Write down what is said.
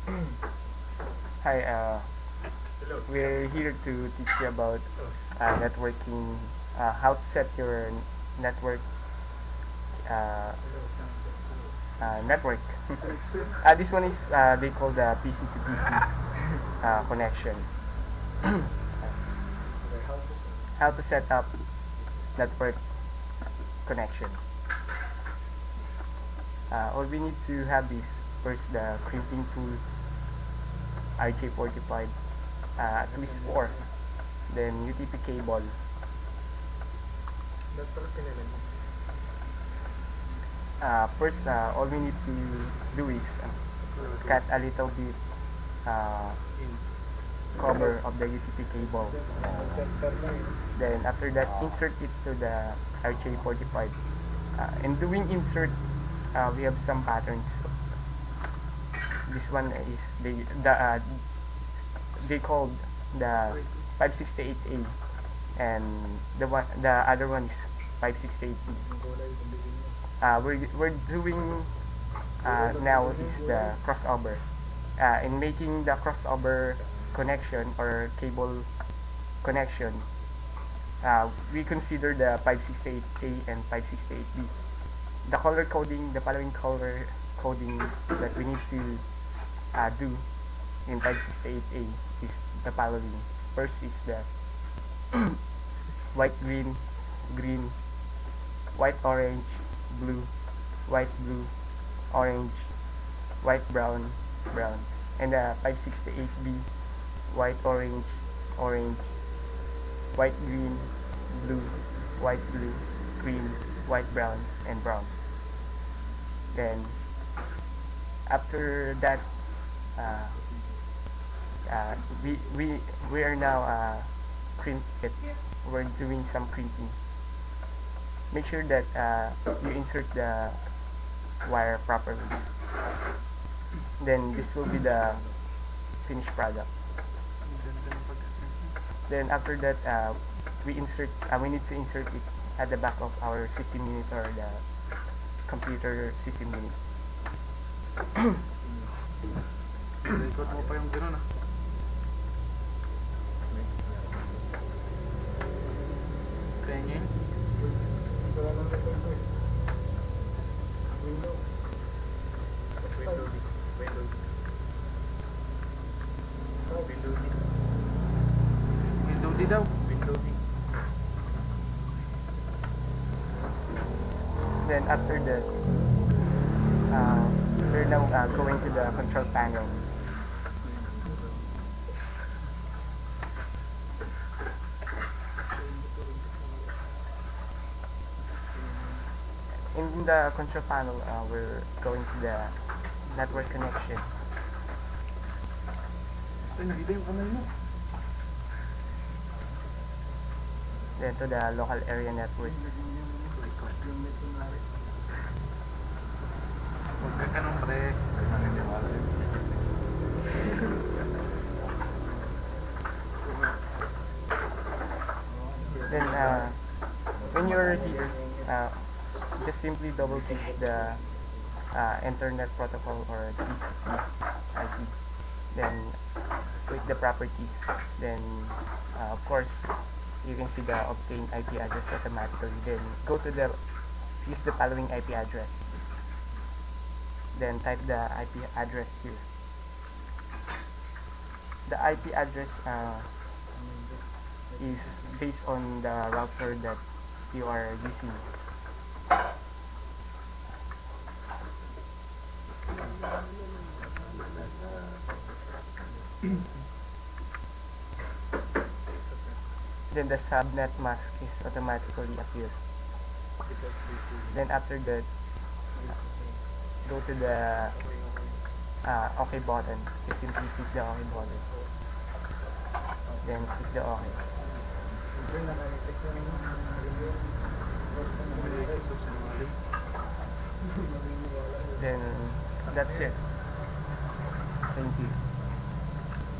Hi, we're here to teach you about networking, how to set your network network. This one is they call the PC to PC connection. How to set up network connection. All we need to have is first the crimping tool RJ45, at least 4, then UTP cable. First, all we need to do is cut a little bit cover of the UTP cable. Then after that, insert it to the RJ45. In doing insert, we have some patterns. This one is they called the 568A, and the other one is 568B. We're doing now is the crossover. In making the crossover connection or cable connection, we consider the 568A and 568B. The color coding, the following color coding that we need to do in 568A is the following. First is the white green, green, white orange, blue, white blue, orange, white brown, brown. And the 568B, white orange, orange, white green, blue, white blue, green, white brown, and brown. Then after that, we are now crimp it. We're doing some crimping. Make sure that you insert the wire properly. Then this will be the finished product. Then after that, we need to insert it at the back of our system unit or the computer system unit. Ikot mo pa yung gano'n ah. Kaya niya yun? Window D daw. Window D. Then after that, we're now going to the control panel. In the control panel, we're going to the network connections. Ay, nakita yung kamay mo. Then to the local area network. Huwag ka ganun pre. Maniniwala yun. Then when you're here, just simply double click the Internet Protocol or TCP IP. Then click the properties. Then of course you can see the obtain IP address automatically. Then go to use the following IP address. Then type the IP address here. The IP address is based on the router that you are using. Then the subnet mask is automatically appear. Then after that, go to the OK button. Just simply click the OK button. Then click the OK. Then that's it. Thank you.